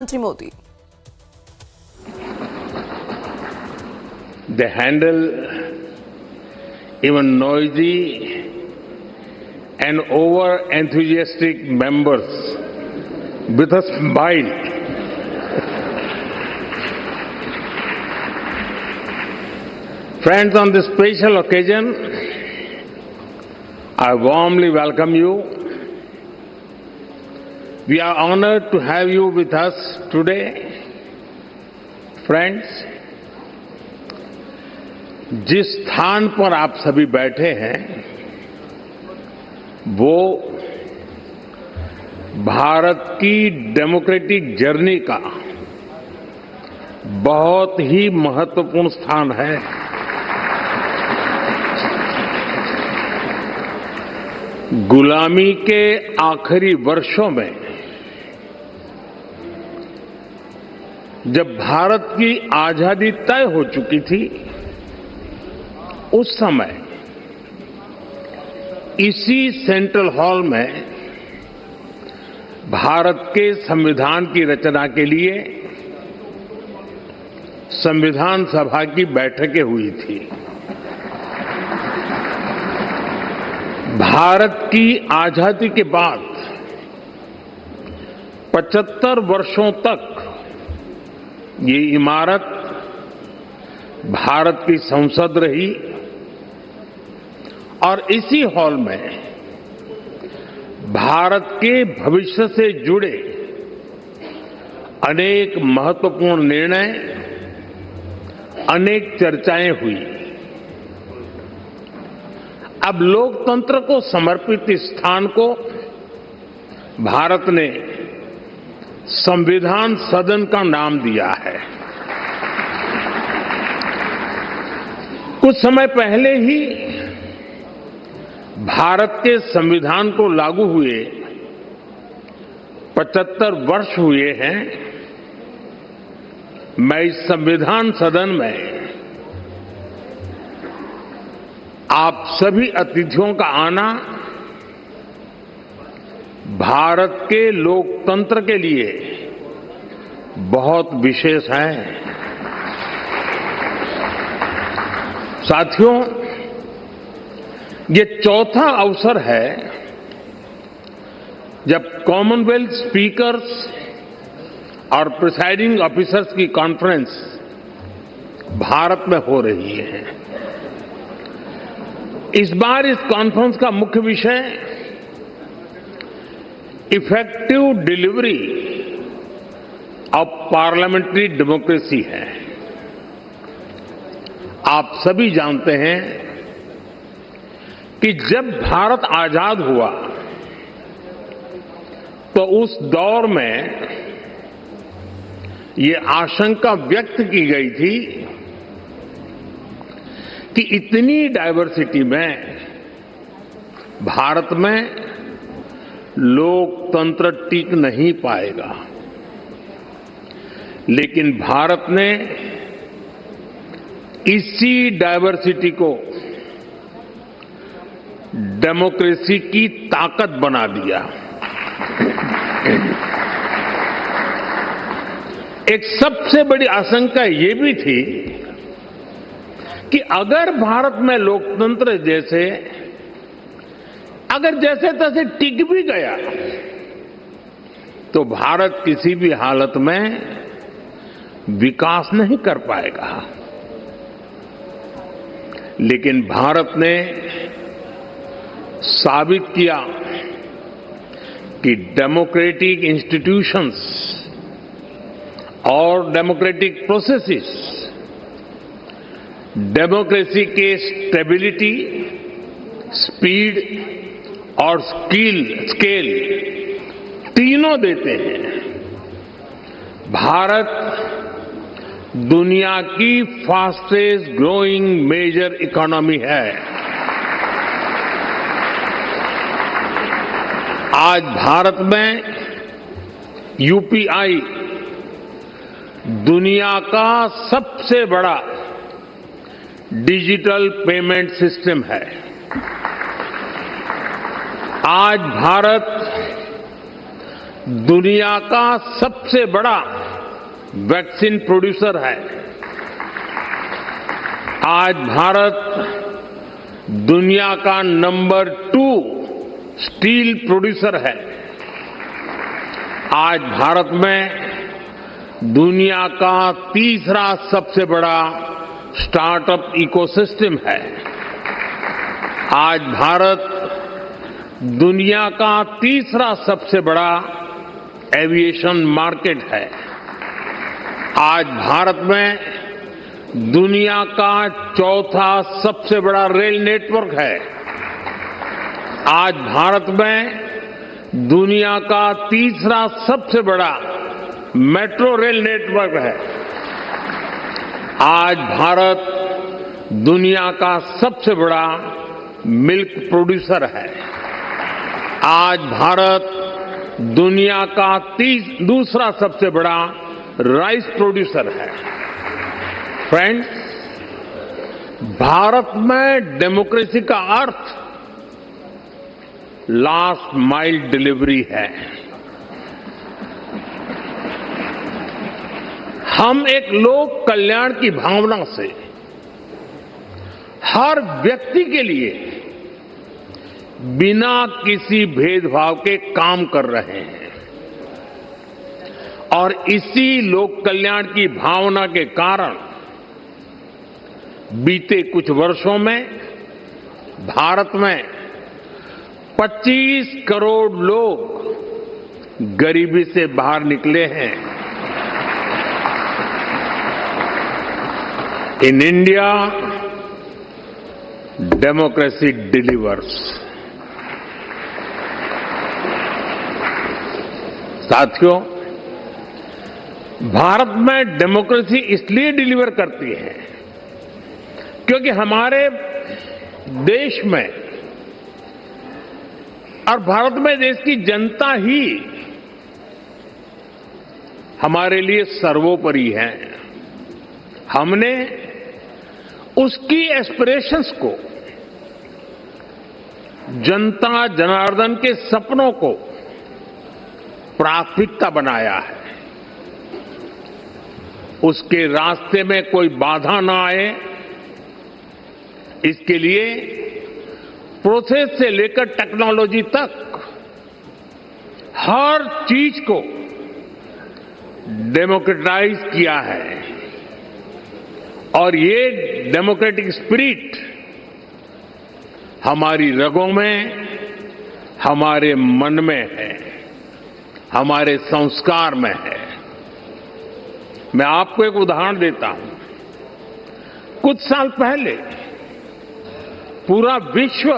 Mr. Modi. They handle even noisy and over-enthusiastic members with a smile. Friends, on this special occasion, I warmly welcome you. We are honored to have you with us today. Friends, जिस स्थान पर आप सभी बैठे हैं वो भारत की democratic journey का बहुत ही महत्वपूर्ण स्थान है। गुलामी के आखिरी वर्षों में जब भारत की आजादी तय हो चुकी थी, उस समय इसी सेंट्रल हॉल में भारत के संविधान की रचना के लिए संविधान सभा की बैठकें हुई थी। भारत की आजादी के बाद 75 वर्षों तक ये इमारत भारत की संसद रही और इसी हॉल में भारत के भविष्य से जुड़े अनेक महत्वपूर्ण निर्णय, अनेक चर्चाएं हुई। अब लोकतंत्र को समर्पित इस स्थान को भारत ने संविधान सदन का नाम दिया है। कुछ समय पहले ही भारत के संविधान को लागू हुए 75 वर्ष हुए हैं। मैं इस संविधान सदन में आप सभी अतिथियों का आना भारत के लोकतंत्र के लिए बहुत विशेष है। साथियों, ये चौथा अवसर है जब कॉमनवेल्थ स्पीकर्स और प्रिसाइडिंग ऑफिसर्स की कॉन्फ्रेंस भारत में हो रही है। इस बार इस कॉन्फ्रेंस का मुख्य विषय effective delivery of parliamentary democracy है। आप सभी जानते हैं कि जब भारत आजाद हुआ तो उस दौर में ये आशंका व्यक्त की गई थी कि इतनी डाइवर्सिटी में भारत में लोकतंत्र टिक नहीं पाएगा। लेकिन भारत ने इसी डाइवर्सिटी को डेमोक्रेसी की ताकत बना दिया। एक सबसे बड़ी आशंका ये भी थी कि अगर भारत में लोकतंत्र अगर जैसे तैसे टिक भी गया तो भारत किसी भी हालत में विकास नहीं कर पाएगा। लेकिन भारत ने साबित किया कि डेमोक्रेटिक इंस्टीट्यूशंस और डेमोक्रेटिक प्रोसेसेस डेमोक्रेसी के स्टेबिलिटी, स्पीड और स्केल तीनों देते हैं। भारत दुनिया की फास्टेस्ट ग्रोइंग मेजर इकोनॉमी है। आज भारत में यूपीआई दुनिया का सबसे बड़ा डिजिटल पेमेंट सिस्टम है। आज भारत दुनिया का सबसे बड़ा वैक्सीन प्रोड्यूसर है। आज भारत दुनिया का नंबर 2 स्टील प्रोड्यूसर है। आज भारत में दुनिया का तीसरा सबसे बड़ा स्टार्टअप इकोसिस्टम है। आज भारत दुनिया का तीसरा सबसे बड़ा एविएशन मार्केट है। आज भारत में दुनिया का चौथा सबसे बड़ा रेल नेटवर्क है। आज भारत में दुनिया का तीसरा सबसे बड़ा मेट्रो रेल नेटवर्क है। आज भारत दुनिया का सबसे बड़ा मिल्क प्रोड्यूसर है। आज भारत दुनिया का दूसरा सबसे बड़ा राइस प्रोड्यूसर है। फ्रेंड्स, भारत में डेमोक्रेसी का अर्थ लास्ट माइल डिलीवरी है। हम एक लोक कल्याण की भावना से हर व्यक्ति के लिए बिना किसी भेदभाव के काम कर रहे हैं और इसी लोक कल्याण की भावना के कारण बीते कुछ वर्षों में भारत में 25 करोड़ लोग गरीबी से बाहर निकले हैं। In India democracy delivers. साथियों, भारत में डेमोक्रेसी इसलिए डिलीवर करती है क्योंकि हमारे देश में और भारत में देश की जनता ही हमारे लिए सर्वोपरि है। हमने उसकी एस्पिरेशंस को, जनता जनार्दन के सपनों को प्राथमिकता बनाया है। उसके रास्ते में कोई बाधा ना आए, इसके लिए प्रोसेस से लेकर टेक्नोलॉजी तक हर चीज को डेमोक्रेटाइज किया है और ये डेमोक्रेटिक स्पिरिट हमारी रगों में, हमारे मन में है, हमारे संस्कार में है। मैं आपको एक उदाहरण देता हूं। कुछ साल पहले पूरा विश्व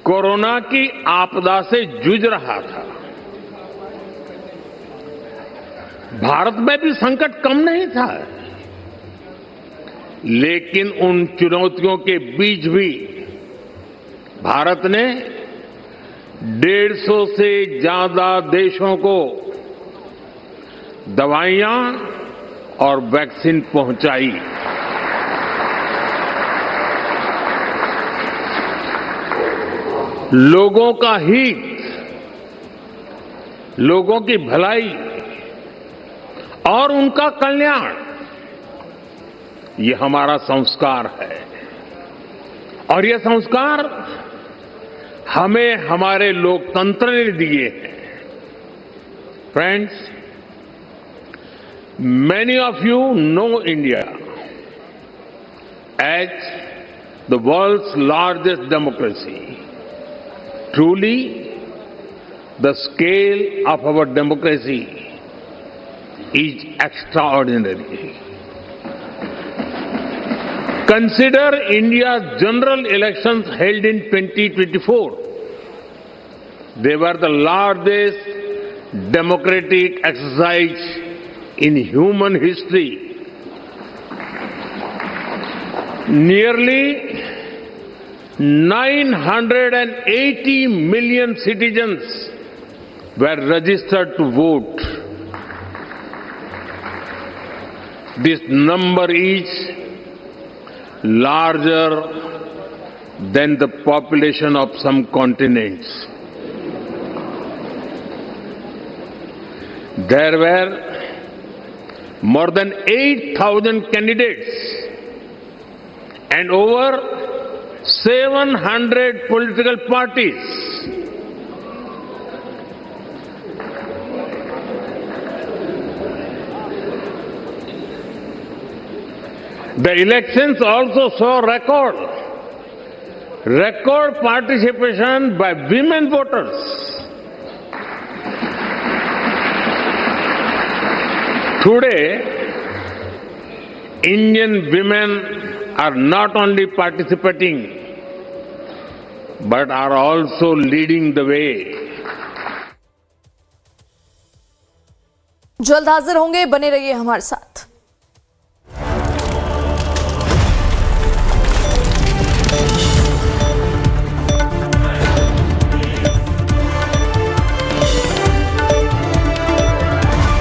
कोरोना की आपदा से जूझ रहा था। भारत में भी संकट कम नहीं था, लेकिन उन चुनौतियों के बीच भी भारत ने 150 से ज्यादा देशों को दवाइयां और वैक्सीन पहुंचाई। लोगों का हित, लोगों की भलाई और उनका कल्याण, ये हमारा संस्कार है और ये संस्कार हमें हमारे लोकतंत्र ने दिए हैं। Friends, many of you know India as the world's largest democracy. Truly, the scale of our democracy is extraordinary. Consider India's general elections held in 2024. They were the largest democratic exercise in human history. Nearly 980 million citizens were registered to vote. This number is larger than the population of some continents. There were more than 8,000 candidates and over 700 political parties. The elections also saw record participation by women voters. Today, Indian women are not only participating but are also leading the way. जल्द हाजिर होंगे, बने रहिए हमारे साथ।